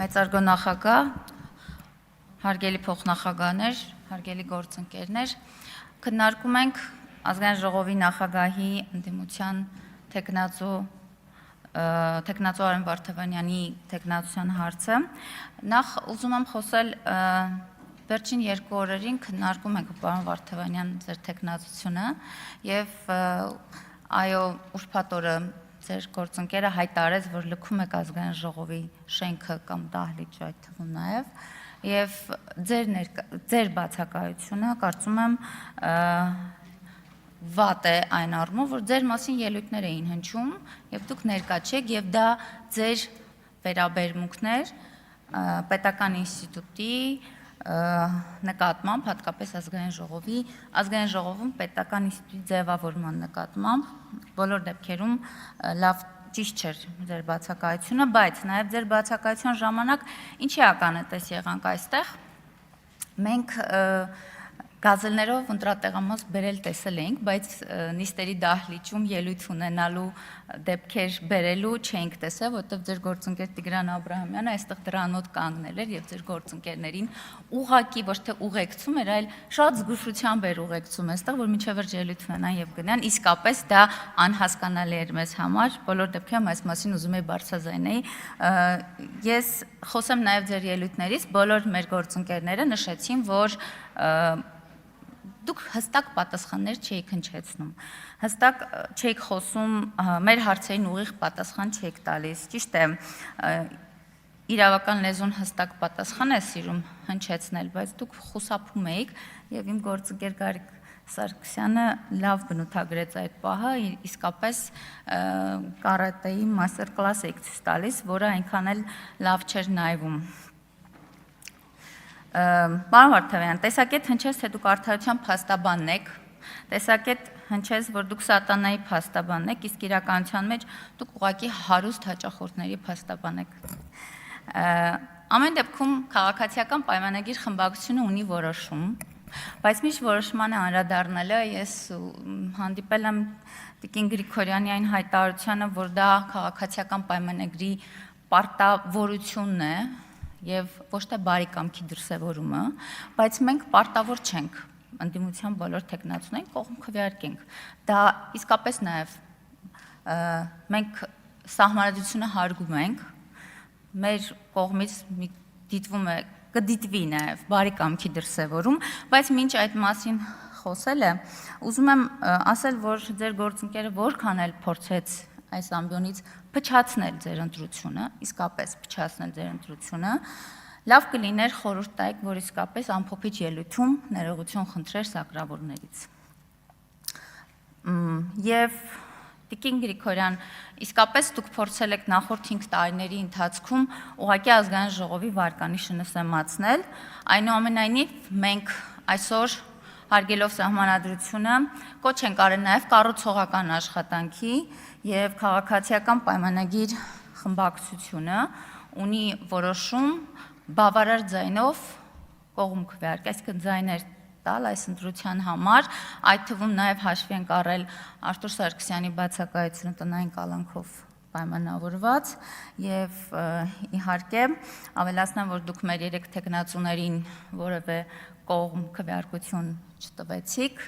Մեծարգո նախագահ, հարգելի փոխնախագահներ, հարգելի գործընկերներ, քննարկում ենք Ազգային ժողովի նախագահի ընդդիմության թեկնածու Արեն Վարդավանյանի թեկնածության հարցը։ Նախ ուզում եմ խոսել վերջին 2 օրերին քննարկում ենք պարոն Վարդավանյան ձեր թեկնածությունը եւ այո ուրբաթ օրը ձեր գործընկերը հայտարարեց, որ լքում եք Ազգային ժողովի շենքը կամ դահլիճը այդ թվում եւ ձեր բացակայությունը կարծում եմ վատ է այն առումով, որ ձեր մասին ելույթներ էին հնչում եւ դուք ներկա չեք եւ դա ձեր վերաբերմունքներ պետական ինստիտուտի նկատմամբ, հատկապես Ազգային ժողովում պետական ինստիտուտի ձևավորման նկատմամբ բոլոր դեպքերում լավ ճիշտ չէր ձեր բացակայությունը, բայց նաև ձեր բացակայության ժամանակ ինչի ականատես եղանք այստեղ։ Մենք գազելներով ընտրատեղամաս բերել տեսել էինք, բայց նիստերի դահլիճում ելույթ ունենալու դեպքեր բերելու չէինք տեսել, որովհետև ձեր գործընկեր Տիգրան Աբրահամյանը այստեղ դրանոտ կանգնել էր եւ ձեր գործընկերներին ուղղակի ոչ թե ուղեկցում էր, այլ շատ զգուշությամբ էր ուղեկցում այստեղ, որ մինչև վերջ ելույթ ունենան եւ գնան, իսկապես դա անհասկանալի էր մեզ համար, բոլոր դեպքերում այս մասին ուզում եի բարձրաձայնեի։ Ես խոսեմ նաեւ ձեր ելույթներից, բոլոր մեր գործընկերները նշեցին, որ դուք հստակ պատասխաններ չէիք հնչեցնում, հստակ չէիք խոսում, մեր հարցերին ուղիղ պատասխան չէիք տալիս, ճիշտ է, իրավական լեզուն հստակ պատասխան է սիրում հնչեցնել, բայց դուք խուսափում էիք եւ իմ գործընկեր Գարիկ Սարգսյանը լավ բնութագրեց այդ պահը, իսկապես կարատեի մաստեր կլաս եք ցույց տալիս, որը այնքան էլ լավ չէր նայվում։ Պարոն Վարդավյան, տեսակետ հնչեց, թե դուք արդարության փաստաբանն եք, տեսակետ հնչեց, որ դուք սատանայի փաստաբանն եք, իսկ իրականության մեջ դուք ուղղակի հարուստ հաճախորդների փաստաբան եք։ Ամեն դեպքում քաղաքացիական պայմանագիր խմբակցությունը ունի որոշում, բայց միշտ որոշմանը անդրադառնալը ես հանդիպել եմ Տիկին Գրիգորյանի այն հայտարարությանը, որ դա քաղաքացիական պայմանագրի պարտավորությունն է եւ ոչ թե բարի կամքի դրսևորումը, բայց մենք պարտավոր չենք ընդդիմության բոլոր թեկնածուներին կողմ քվեարկենք։ Դա իսկապես նաեւ մենք սահմանադրությունը հարգում ենք, մեր կողմից դիտվում է կդիտվի նաեւ բարի կամքի դրսևորում, բայց մինչ այդ մասին խոսելը ուզում եմ ասել, որ ձեր գործընկերը որքան էլ փորձեց այս ամբիոնից փչացնել ձեր ընտրությունը, իսկապես փչացնել ձեր ընտրությունը, լավ կլիներ խորհուրդ տայք, որ իսկապես ամփոփիչ ելույթում ներողություն խնդրեր սակրավորներից։ Եվ Տիկին Գրիգորյան, իսկապես դուք փորձել եք նախորդ 5 տարիների ընթացքում ուղղակի Ազգային ժողովի վարկանիշը նսեմացնել, այնուամենայնիվ մենք այսօր հարգելով սահմանադրությունը կոչ ենք արել նաև կառուցողական աշխատանքի եւ քաղաքացիական պայմանագիր խմբակցությունը ունի որոշում բավարար ձայնով կողմ քվեարկել, այսինքն ձայներ տալ այս ընտրության համար, այդ թվում նաև հաշվի ենք առել Արտուր Սարգսյանի բացակայությունը տնային կալանքով պայմանավորված եւ իհարկե ավելացնեմ, որ դուք մեր 3 թեկնածուներին որևէ կողմ քվեարկություն չտվեցիք,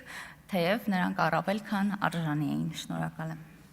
թեև նրանք առավել քան արժանի էին։ Շնորհակալ եմ։